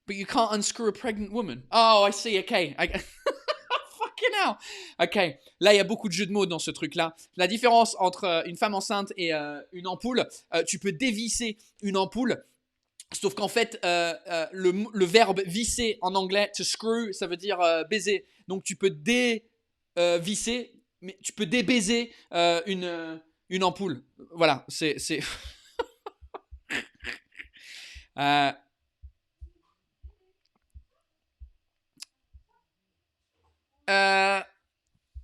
But you can't unscrew a pregnant woman. Oh, I see. Okay. Fucking hell. Okay. Là, il y a beaucoup de jeux de mots dans ce truc-là. La différence entre une femme enceinte et une ampoule, tu peux dévisser une ampoule. Sauf qu'en fait, le verbe visser en anglais, to screw, ça veut dire baiser. Donc, tu peux dévisser, mais tu peux débaiser une ampoule. Voilà, c'est...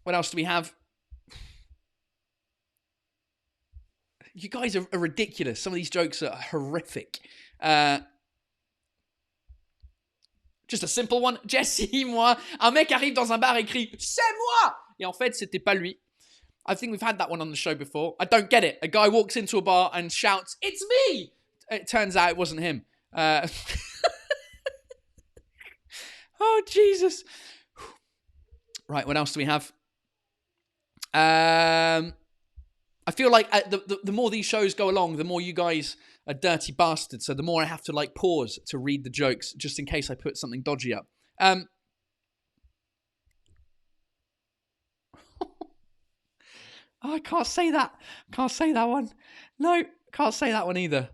What else do we have? You guys are ridiculous. Some of these jokes are horrific. Just a simple one. Jesse, moi. Un mec arrive dans un bar et crie « C'est moi !» Et en fait, c'était pas lui. I think we've had that one on the show before. I don't get it. A guy walks into a bar and shouts, "It's me!" It turns out it wasn't him. Oh, Jesus. Right, what else do we have? I feel like the more these shows go along, the more you guys are dirty bastards. So the more I have to like pause to read the jokes, just in case I put something dodgy up. Oh, I can't say that. Can't say that one. No, can't say that one either.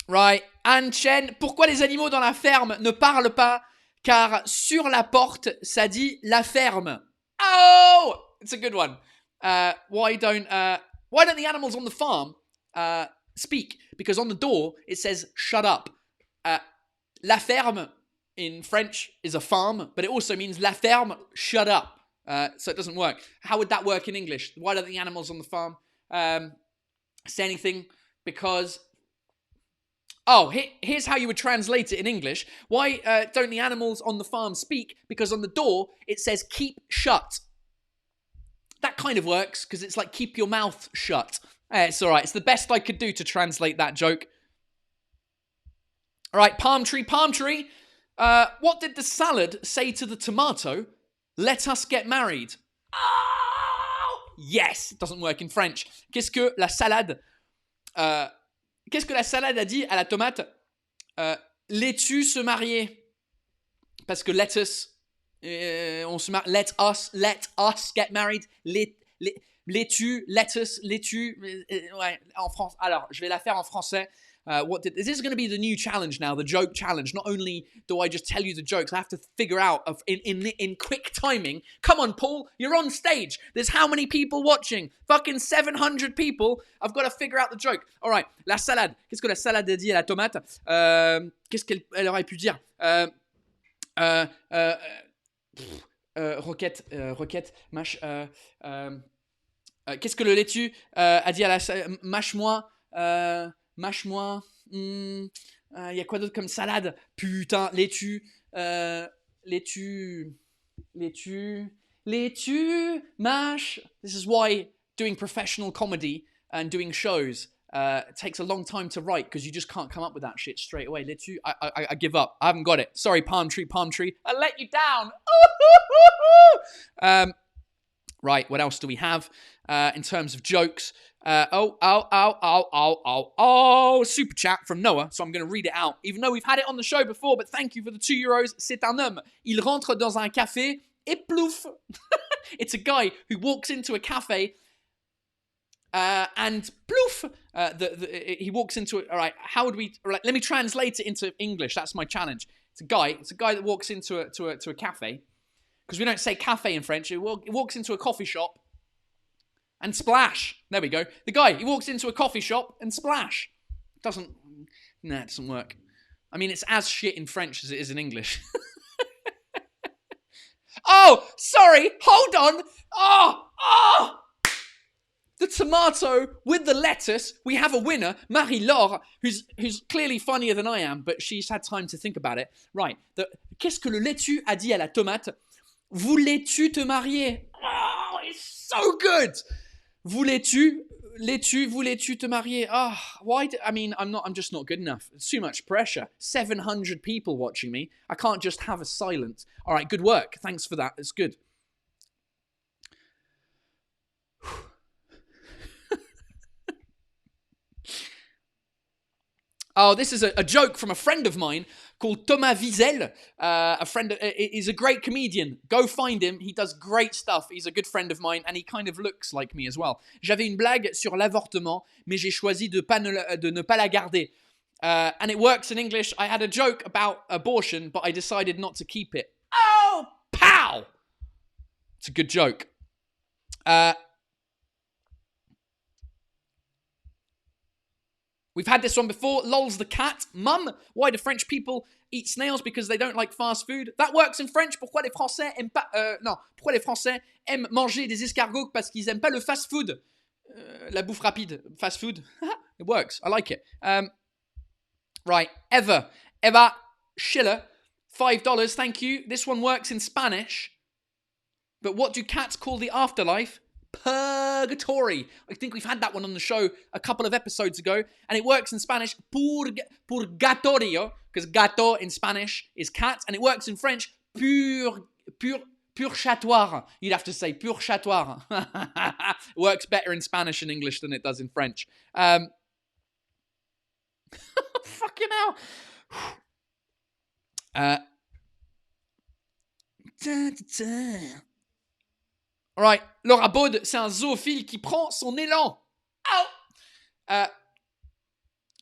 Right. Anne Chen, pourquoi les animaux dans la ferme ne parlent pas? Car sur la porte, ça dit la ferme. Oh! It's a good one. Why don't the animals on the farm speak? Because on the door, it says shut up. La ferme in French is a farm, but it also means la ferme, shut up. So it doesn't work. How would that work in English? Why don't the animals on the farm say anything? Because... Oh, here's how you would translate it in English. Why don't the animals on the farm speak? Because on the door, it says keep shut. That kind of works, because it's like keep your mouth shut. It's all right. It's the best I could do to translate that joke. All right, palm tree. What did the salad say to the tomato? Let us get married. Oh! Yes, it doesn't work in French. Qu'est-ce que la salade... Qu'est-ce que la salade a dit à la tomate? L'es-tu se marier? Parce que let us get married. L'es-tu, let us, l'es-tu. Ouais, en France. Alors, je vais la faire en français. This is going to be the new challenge now, the joke challenge. Not only do I just tell you the jokes, I have to figure out in quick timing. Come on, Paul, you're on stage. There's how many people watching? Fucking 700 people. I've got to figure out the joke. All right, la salade. Qu'est-ce que la salade a dit à la tomate? Qu'est-ce qu'elle aurait pu dire? Roquette, mâche. Qu'est-ce que le laitue a dit à la... Mâche-moi. Mâche-moi. Il y a quoi d'autre comme salade? Putain, laitue. Laitue. Mâche. This is why doing professional comedy and doing shows takes a long time to write, because you just can't come up with that shit straight away. Laitue. I give up. I haven't got it. Sorry, palm tree. I let you down. Right, what else do we have in terms of jokes? Super chat from Noah, so I'm going to read it out. Even though we've had it on the show before, but thank you for the €2. C'est un homme. Il rentre dans un café et plouf. It's a guy who walks into a cafe and plouf. He walks into it. All right, how would we? All right, let me translate it into English. That's my challenge. It's a guy that walks into a cafe. Because we don't say cafe in French. He walks into a coffee shop and splash. There we go. The guy, he walks into a coffee shop and splash. It doesn't work. I mean, it's as shit in French as it is in English. Oh, sorry. Hold on. Oh. The tomato with the lettuce. We have a winner, Marie-Laure, who's clearly funnier than I am, but she's had time to think about it. Right. Qu'est-ce que le laitue a dit à la tomate? Voulais-tu te marier? Oh, it's so good. Voulais-tu te marier? Why? I'm just not good enough. It's too much pressure. 700 people watching me. I can't just have a silence. All right, good work. Thanks for that. It's good. Oh, this is a joke from a friend of mine called Thomas Wiesel. A friend, he's a great comedian. Go find him. He does great stuff. He's a good friend of mine, and he kind of looks like me as well. J'avais une blague sur l'avortement, mais j'ai choisi de ne pas la garder. And it works in English. I had a joke about abortion, but I decided not to keep it. Oh, pow! It's a good joke. We've had this one before. Lol's the cat. Mum, why do French people eat snails? Because they don't like fast food. That works in French. Pourquoi les Français aiment manger des escargots? Parce qu'ils aiment pas le fast food. La bouffe rapide. Fast food. It works. I like it. Right. Eva Schiller. $5. Thank you. This one works in Spanish. But what do cats call the afterlife? Purgatory. I think we've had that one on the show a couple of episodes ago, and it works in Spanish, purgatorio, because gato in Spanish is cat, and it works in French, purgatoire. You'd have to say purgatoire. It works better in Spanish and English than it does in French. Fucking hell. All right, Laura Baud, c'est un zoophile qui prend son élan. Ow! I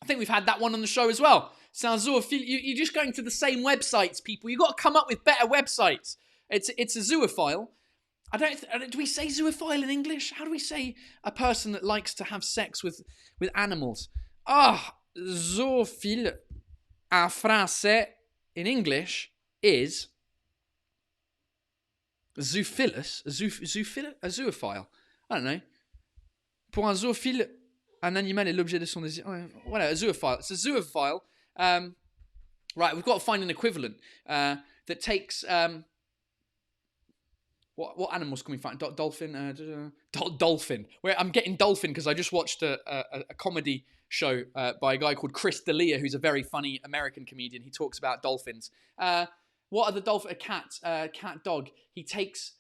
think we've had that one on the show as well. C'est un zoophile. You're just going to the same websites, people. You've got to come up with better websites. It's a zoophile. Do we say zoophile in English? How do we say a person that likes to have sex with animals? Zoophile en français in English is... Zoophilus? A zoophile? I don't know. Pour un zoophile, un animal est l'objet de son désir. Voilà, a zoophile. It's a zoophile. Right, we've got to find an equivalent that takes... What animals can we find? Dolphin? Dolphin. I'm getting dolphin because I just watched a comedy show by a guy called Chris D'Elia, who's a very funny American comedian. He talks about dolphins. What are the dolphin? A cat dog. He takes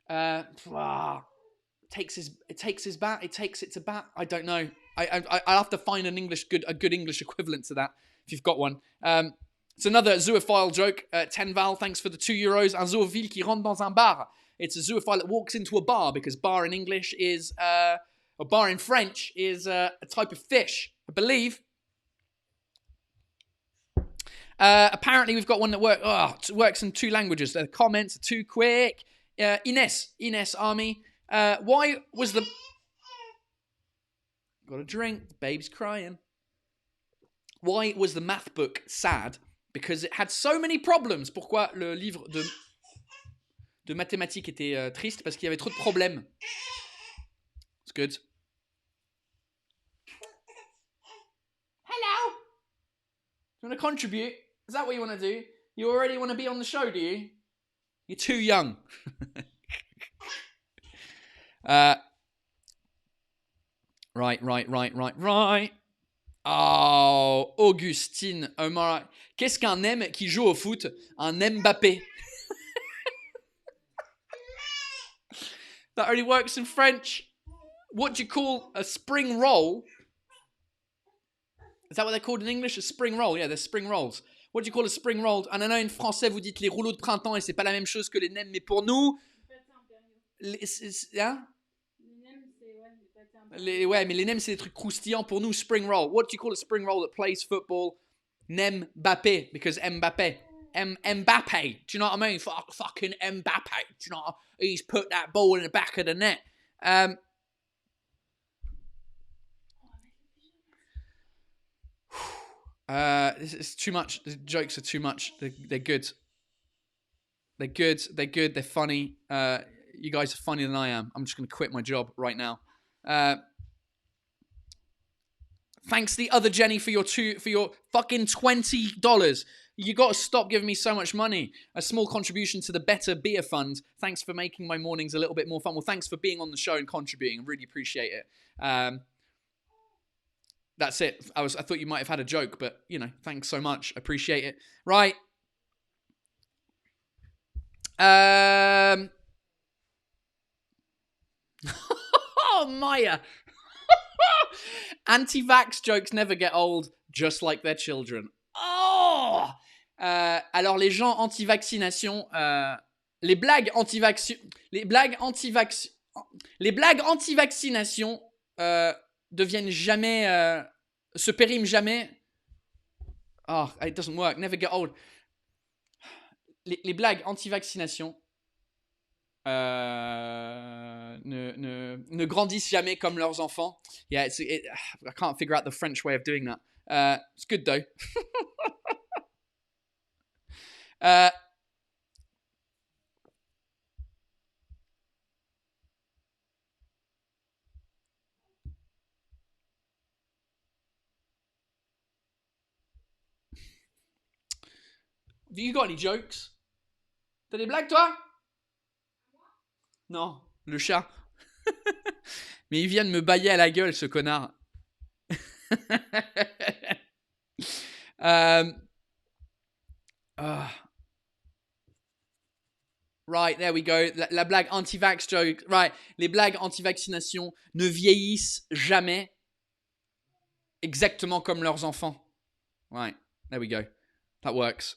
it to bat. I don't know. I'll have to find a good English equivalent to that if you've got one. It's another zoophile joke. Tenval, thanks for the €2. Un zoophile qui rentre dans un bar. It's a zoophile that walks into a bar, because bar in English is, or bar in French is a type of fish, I believe. Apparently, we've got one that works in 2 languages. The comments are too quick. Ines Army. Why was the... Got a drink. The baby's crying. Why was the math book sad? Because it had so many problems. Pourquoi le livre de mathématiques était triste? Parce qu'il y avait trop de problèmes. It's good. Hello. Do you want to contribute? Is that what you want to do? You already want to be on the show, do you? You're too young. Right. Oh, Augustine. Qu'est-ce qu'un M qui joue au foot? Un Mbappé. That only works in French. What do you call a spring roll? Is that what they're called in English? A spring roll? Yeah, they're spring rolls. What do you call a spring roll? Ah non, en français, vous dites les rouleaux de printemps et c'est pas la même chose que les nems, mais pour nous... Hein? Ouais, mais les nems, c'est des trucs croustillants. Pour nous, spring roll. What do you call a spring roll that plays football? Nem Mbappé, because Mbappé. Mbappé. Do you know what I mean? Fucking Mbappé. Do you know? He's put that ball in the back of the net. This is too much. The jokes are too much. They're good. They're good. They're funny. You guys are funnier than I am. I'm just going to quit my job right now. Thanks the other Jenny for your fucking $20. You got to stop giving me so much money. A small contribution to the Better Beer Fund. Thanks for making my mornings a little bit more fun. Well, thanks for being on the show and contributing. I really appreciate it. That's it. I thought you might have had a joke, but, you know, thanks so much. Appreciate it. Right. Oh, Maya. Anti-vax jokes never get old, just like their children. Oh! Alors, les gens anti-vaccination... Les blagues anti-vaccination deviennent jamais... se périment jamais... Oh, it doesn't work. Never get old. Les blagues anti-vaccination ne grandissent jamais comme leurs enfants. Yeah, I can't figure out the French way of doing that. It's good though. Have you got any jokes? T'as des blagues, toi? Non, le chat. Mais il vient de me bailler à la gueule, ce connard. Right, there we go. La blague anti-vax joke. Right, les blagues anti-vaccination ne vieillissent jamais exactement comme leurs enfants. Right, there we go. That works.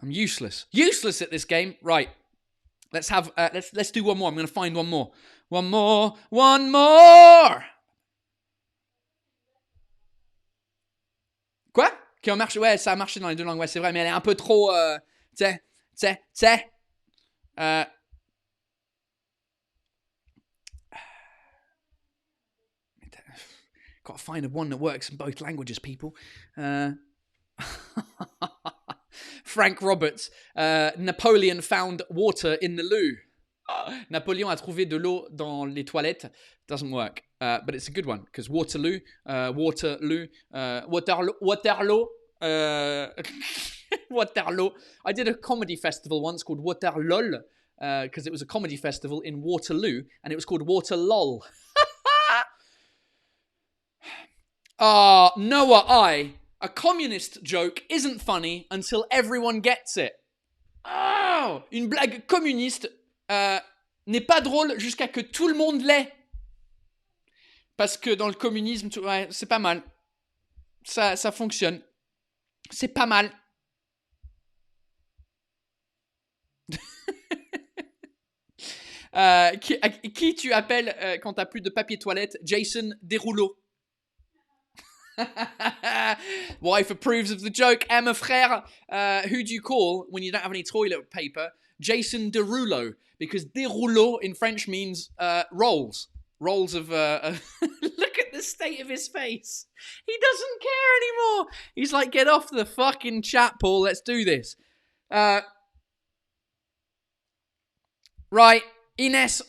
I'm useless at this game. Right, let's have let's do one more. I'm going to find one more. One more. Quoi? Qui a marché? Ouais, ça a marché dans les deux langues. Ouais, c'est vrai, mais elle est un peu trop. Gotta find one that works in both languages, people. Frank Roberts. Napoleon found water in the loo. Napoléon a trouvé de l'eau dans les toilettes. Doesn't work. But it's a good one because Waterloo. Waterloo. Waterloo. I did a comedy festival once called Waterlol because it was a comedy festival in Waterloo and it was called Waterlol. Noah, a communist joke isn't funny until everyone gets it. Oh, une blague communiste n'est pas drôle jusqu'à que tout le monde l'ait. Parce que dans le communisme, ouais, c'est pas mal. Ça fonctionne. C'est pas mal. Qui tu appelles quand t'as plus de papier toilette? Jason Derulo. Wife approves of the joke. Emma frère, who do you call when you don't have any toilet paper? Jason Derulo, because derouleau in French means rolls of look at the state of his face. He doesn't care anymore. He's like, get off the fucking chat, Paul, let's do this. Right, Ines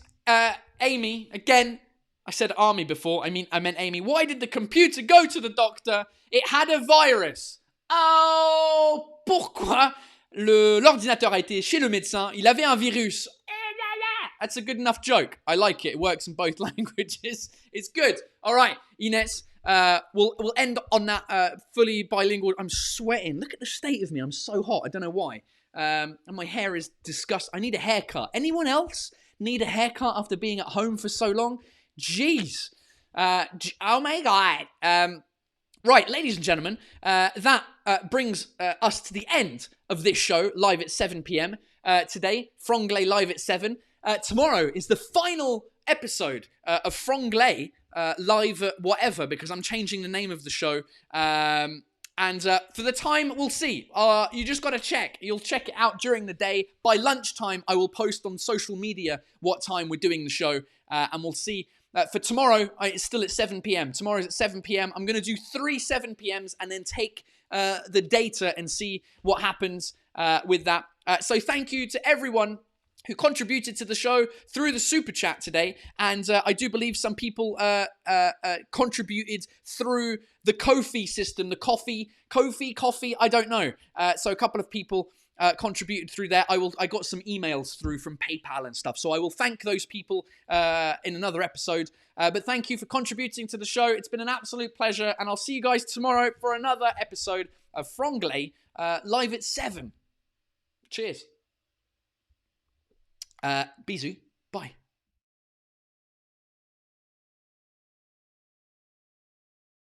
Amy, again, I said Army before, I meant Amy. Why did the computer go to the doctor? It had a virus. Oh, pourquoi l'ordinateur a été chez le médecin, il avait un virus. That's a good enough joke. I like it. It works in both languages. It's good. All right, Ines, we'll end on that fully bilingual. I'm sweating. Look at the state of me. I'm so hot. I don't know why. And my hair is disgusting. I need a haircut. Anyone else need a haircut after being at home for so long? Jeez. Oh my God. Right, ladies and gentlemen, that brings us to the end of this show, live at 7 p.m. Today. Franglais live at 7. Tomorrow is the final episode of Franglais live at whatever, because I'm changing the name of the show. And for the time, we'll see. You just got to check. You'll check it out during the day. By lunchtime, I will post on social media what time we're doing the show, and we'll see. For tomorrow, it's still at 7 p.m. Tomorrow's at 7 p.m. I'm going to do 3 7 p.m.s and then take the data and see what happens with that. So thank you to everyone who contributed to the show through the super chat today. And I do believe some people contributed through the Ko-fi system, the coffee, I don't know. So a couple of people contributed through there. I got some emails through from PayPal and stuff, so I will thank those people in another episode. But thank you for contributing to the show. It's been an absolute pleasure, and I'll see you guys tomorrow for another episode of Franglais live at 7. Cheers. Bisous. Bye.